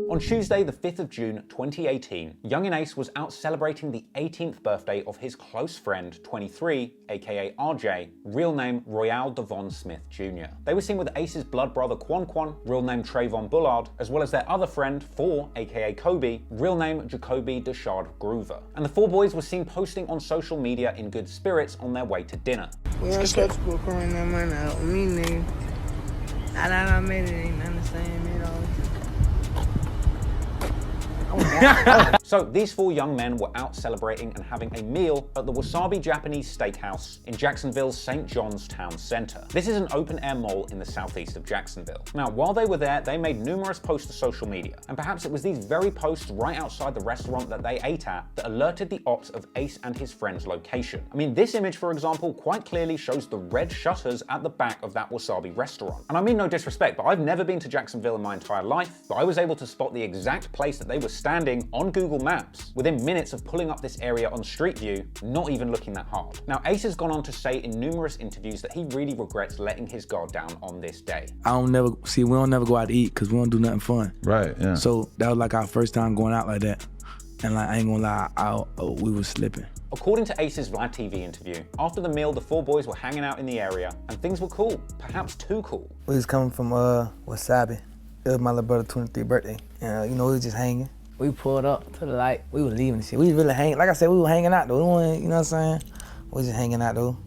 On Tuesday, the 5th of June, 2018, Yungeen Ace was out celebrating the 18th birthday of his close friend, 23, aka RJ, real name Royale Devon Smith Jr. They were seen with Ace's blood brother Quan, real name Trayvon Bullard, as well as their other friend, 4, aka Kobe, real name Jacoby Deshard Groover. And the four boys were seen posting on social media in good spirits on their way to dinner. We untouchable, pouring that money out on me, nigga. I made it, ain't nothing the same, you know. So these four young men were out celebrating and having a meal at the Wasabi Japanese Steakhouse in Jacksonville's St. John's Town Center. This is an open-air mall in the southeast of Jacksonville. Now, while they were there, they made numerous posts to social media, and perhaps it was these very posts right outside the restaurant that they ate at that alerted the ops of Ace and his friend's location. I mean, this image, for example, quite clearly shows the red shutters at the back of that Wasabi restaurant. And I mean no disrespect, but I've never been to Jacksonville in my entire life, but I was able to spot the exact place that they were standing on Google Maps within minutes of pulling up this area on Street View, not even looking that hard. Now, Ace has gone on to say in numerous interviews that he really regrets letting his guard down on this day. We don't never go out to eat because we don't do nothing fun. Right, yeah. So that was like our first time going out like that. And like, I ain't gonna lie, we was slipping. According to Ace's Vlad TV interview, after the meal, the four boys were hanging out in the area and things were cool, perhaps too cool. We was coming from Wasabi. It was my little brother's 23rd birthday. And you know, we was just hanging. We pulled up to the light. We was leaving the shit. We was really hanging. Like I said, we were hanging out though. We weren't, you know what I'm saying? We was just hanging out though.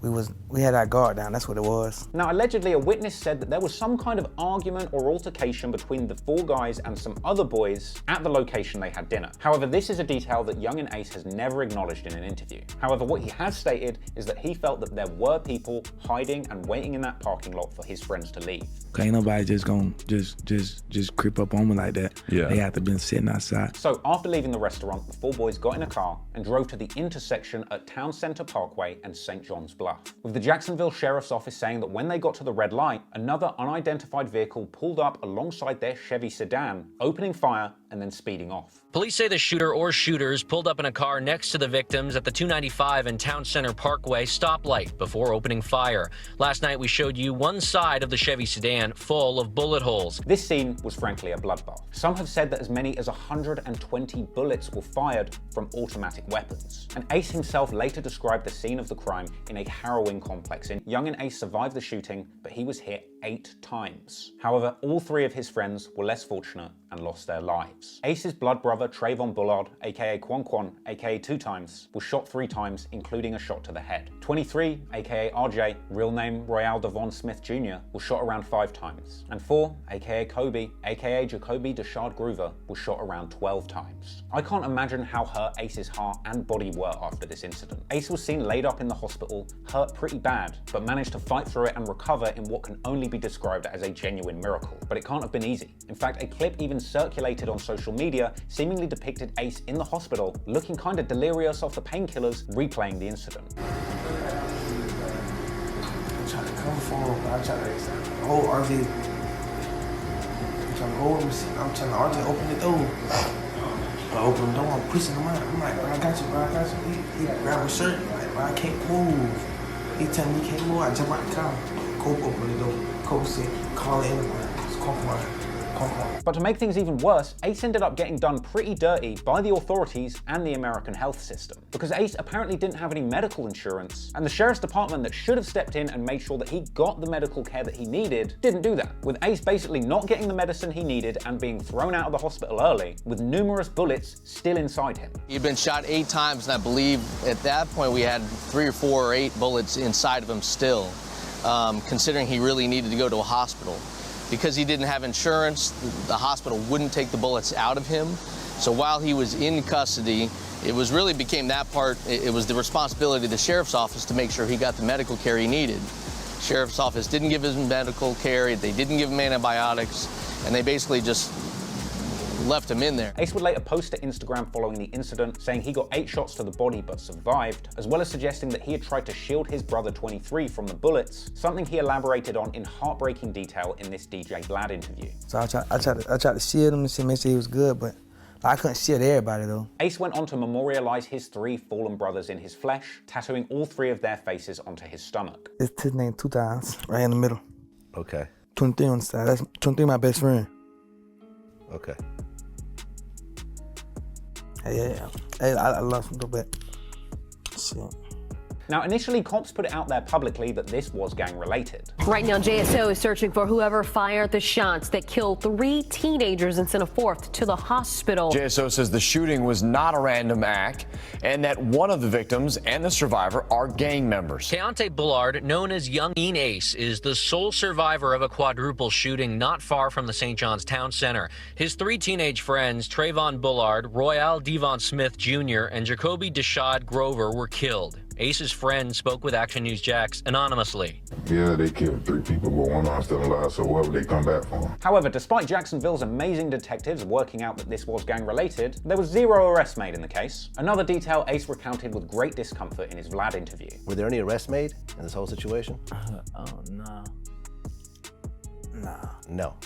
We had our guard down. That's what it was. Now, allegedly, a witness said that there was some kind of argument or altercation between the four guys and some other boys at the location they had dinner. However, this is a detail that Yungeen Ace has never acknowledged in an interview. However, what he has stated is that he felt that there were people hiding and waiting in that parking lot for his friends to leave. Ain't nobody just gonna just creep up on me like that. Yeah. They have to been sitting outside. So after leaving the restaurant, the four boys got in a car and drove to the intersection at Town Center Parkway and St. John's Bluff, with the Jacksonville Sheriff's Office saying that when they got to the red light, another unidentified vehicle pulled up alongside their Chevy sedan, opening fire and then speeding off. Police say the shooter or shooters pulled up in a car next to the victims at the 295 and Town Center Parkway stoplight before opening fire. Last night we showed you one side of the Chevy sedan full of bullet holes. This scene was frankly a bloodbath. Some have said that as many as 120 bullets were fired from automatic weapons. And Ace himself later described the scene of the crime in a harrowing complex. Yungeen Ace survived the shooting, but he was hit 8 times. However, all 3 of his friends were less fortunate and lost their lives. Ace's blood brother Trayvon Bullard, aka Quan, aka 2 times, was shot 3 times, including a shot to the head. 23, aka RJ, real name Royale Devon Smith Jr., was shot around 5 times. And 4, aka Kobe, aka Jacoby Deshard Groover, was shot around 12 times. I can't imagine how hurt Ace's heart and body were after this incident. Ace was seen laid up in the hospital, hurt pretty bad, but managed to fight through it and recover in what can only be described as a genuine miracle. But it can't have been easy. In fact, a clip even circulated on social media seemingly depicted Ace in the hospital, looking kinda delirious off the painkillers, replaying the incident. I'm trying to come for him. I'm trying to hold RJ. I'm trying to hold him. I'm trying to RJ open the door. I open the door, I'm pushing him out. I'm like, bro, I got you, bro, I got you. He grabbed his shirt. I'm like, bro, I can't move. He telling me he can't move. I jump out the car. Cope opened the door. Cope said, call it anyway. It's compromise. But to make things even worse, Ace ended up getting done pretty dirty by the authorities and the American health system. Because Ace apparently didn't have any medical insurance, and the sheriff's department that should have stepped in and made sure that he got the medical care that he needed didn't do that, with Ace basically not getting the medicine he needed and being thrown out of the hospital early, with numerous bullets still inside him. He'd been shot 8 times, and I believe at that point we had 3 or 4 or 8 bullets inside of him still, considering he really needed to go to a hospital. Because he didn't have insurance, the hospital wouldn't take the bullets out of him. So while he was in custody, it was really became that part, it was the responsibility of the sheriff's office to make sure he got the medical care he needed. Sheriff's office didn't give him medical care, they didn't give him antibiotics, and they basically just left him in there. Ace would later post to Instagram following the incident, saying he got 8 shots to the body but survived, as well as suggesting that he had tried to shield his brother 23 from the bullets, something he elaborated on in heartbreaking detail in this DJ Vlad interview. So I tried to shield him and make sure he was good, but I couldn't shield everybody though. Ace went on to memorialize his 3 fallen brothers in his flesh, tattooing all 3 of their faces onto his stomach. It's his name 2 times, right in the middle. Okay. 23 on the side. That's 23 my best friend. Okay. Yeah. Hey, I love some dope. Shit. Now, initially, cops put it out there publicly that this was gang-related. Right now, JSO is searching for whoever fired the shots that killed 3 teenagers and sent a 4th to the hospital. JSO says the shooting was not a random act and that one of the victims and the survivor are gang members. Keontae Bullard, known as Yungeen Ace, is the sole survivor of a quadruple shooting not far from the St. John's Town Center. His 3 teenage friends, Trayvon Bullard, Royale Devon Smith Jr., and Jacoby Deshad Grover, were killed. Ace's friend spoke with Action News Jax anonymously. Yeah, they killed 3 people, but one of them still alive, so whoever they come back for. However, despite Jacksonville's amazing detectives working out that this was gang-related, there was 0 arrests made in the case. Another detail Ace recounted with great discomfort in his Vlad interview. Were there any arrests made in this whole situation? Oh, no. Nah. No.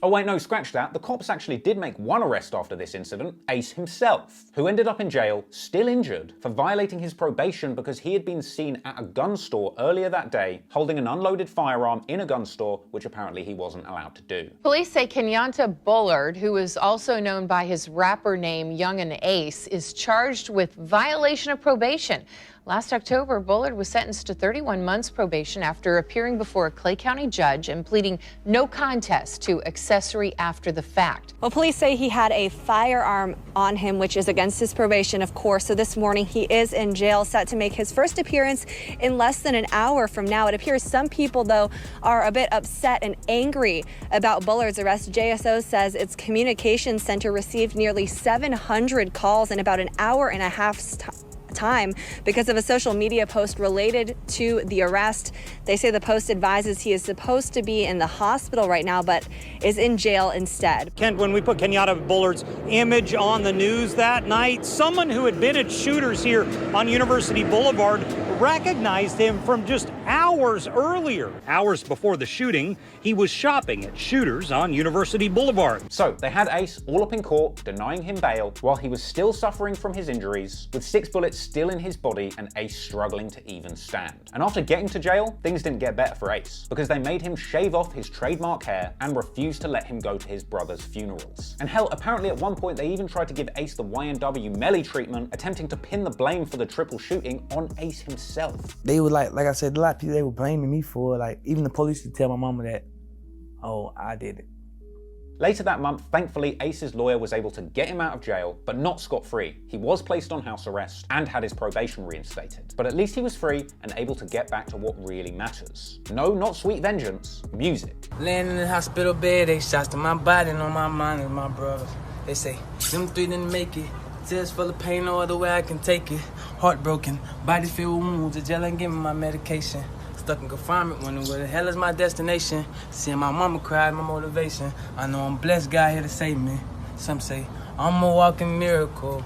Oh wait, no, scratch that. The cops actually did make 1 arrest after this incident, Ace himself, who ended up in jail, still injured, for violating his probation because he had been seen at a gun store earlier that day, holding an unloaded firearm in a gun store, which apparently he wasn't allowed to do. Police say Keontae Bullard, who is also known by his rapper name Yungeen Ace, is charged with violation of probation. Last October, Bullard was sentenced to 31 months probation after appearing before a Clay County judge and pleading no contest to accessory after the fact. Well, police say he had a firearm on him, which is against his probation, of course. So this morning he is in jail, set to make his first appearance in less than an hour from now. It appears some people, though, are a bit upset and angry about Bullard's arrest. JSO says its communications center received nearly 700 calls in about an hour and a half's time because of a social media post related to the arrest. They say the post advises he is supposed to be in the hospital right now, but is in jail instead. Kent, when we put Keontae Bullard's image on the news that night, someone who had been at Shooters here on University Boulevard recognized him from just hours earlier. Hours before the shooting, he was shopping at Shooters on University Boulevard. So they had Ace all up in court, denying him bail, while he was still suffering from his injuries, with 6 bullets still in his body and Ace struggling to even stand. And after getting to jail, things didn't get better for Ace, because they made him shave off his trademark hair and refused to let him go to his brother's funerals. And hell, apparently at one point they even tried to give Ace the YNW Melly treatment, attempting to pin the blame for the triple shooting on Ace himself. They were like I said, a lot of people, they were blaming me for it. Like, even the police would tell my mama that, oh, I did it. Later that month, thankfully, Ace's lawyer was able to get him out of jail, but not scot-free. He was placed on house arrest and had his probation reinstated. But at least he was free and able to get back to what really matters. No, not sweet vengeance, music. Laying in the hospital bed, 8 shots to my body and on my mind and my brothers. They say, them 3 didn't make it. Tears full of pain, no other way I can take it. Heartbroken, body filled with wounds, the jail ain't giving my medication. Stuck in confinement, wondering where the hell is my destination. Seeing my mama cry, my motivation. I know I'm blessed, God here to save me. Some say, I'm a walking miracle.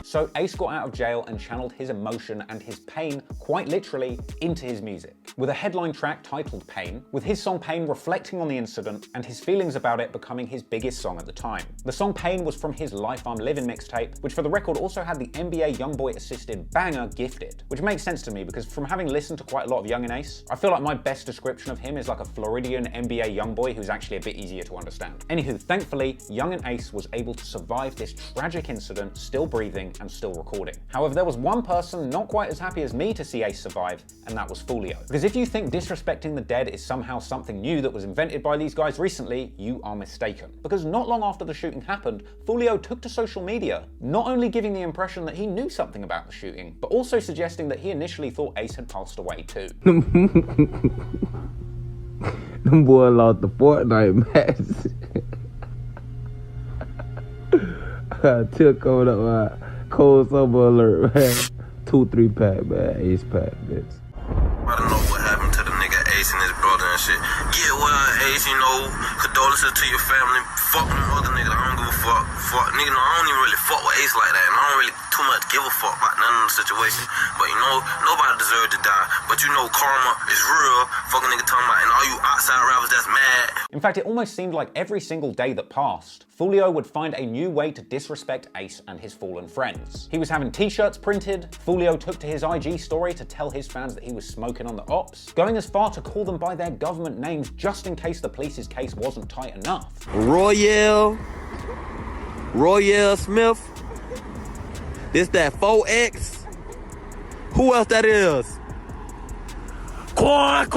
So Ace got out of jail and channeled his emotion and his pain, quite literally, into his music. With a headline track titled Pain, with his song Pain reflecting on the incident and his feelings about it becoming his biggest song at the time. The song Pain was from his Life I'm Living mixtape, which for the record also had the NBA Youngboy assisted banger Gifted, which makes sense to me because from having listened to quite a lot of Yungeen Ace, I feel like my best description of him is like a Floridian NBA Youngboy who's actually a bit easier to understand. Anywho, thankfully, Yungeen Ace was able to survive this tragic incident, still breathing and still recording. However, there was one person not quite as happy as me to see Ace survive, and that was Foolio. Because if you think disrespecting the dead is somehow something new that was invented by these guys recently, you are mistaken. Because not long after the shooting happened, Foolio took to social media, not only giving the impression that he knew something about the shooting, but also suggesting that he initially thought Ace had passed away too. Them boy lost the Fortnite match. I took on up cold summer alert, man. 2-3 pack, man. Ace pack, bitch. I don't know what happened to the nigga Ace and his brother and shit. Get well, Ace, you know, condolences to your family. Fuck them other niggas, I don't give a fuck. Fuck, nigga, no, I don't even really fuck with Ace like that. And I don't really too much give a fuck about none of the situation. But you know, nobody deserves to die. But you know, karma is real. Fucking nigga talking about, and all you outside rappers that's mad. In fact, it almost seemed like every single day that passed, Foolio would find a new way to disrespect Ace and his fallen friends. He was having t-shirts printed, Foolio took to his IG story to tell his fans that he was smoking on the ops, going as far to call them by their government names just in case the police's case wasn't tight enough. Royale Smith, this that 4X, who else that is? Quan,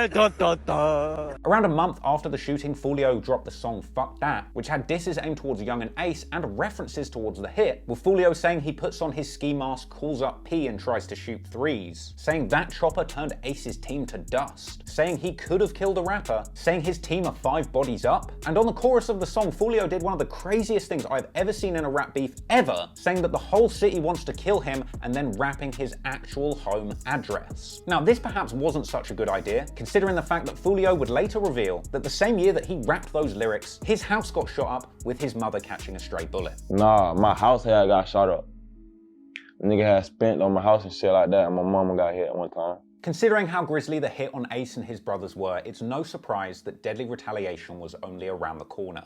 dun, dun, dun. Around a month after the shooting, Foolio dropped the song Fuck That, which had disses aimed towards Young and Ace and references towards the hit, with Foolio saying he puts on his ski mask, calls up P and tries to shoot threes, saying that chopper turned Ace's team to dust, saying he could have killed a rapper, saying his team are 5 bodies up, and on the chorus of the song, Foolio did one of the craziest things I've ever seen in a rap beef ever, saying that the whole city wants to kill him and then rapping his actual home address. Now, this perhaps wasn't such a good idea, considering the fact that Foolio would later reveal that the same year that he rapped those lyrics, his house got shot up with his mother catching a stray bullet. Nah, my house had got shot up. A nigga had spent on my house and shit like that, and my mama got hit one time. Considering how grisly the hit on Ace and his brothers were, it's no surprise that deadly retaliation was only around the corner.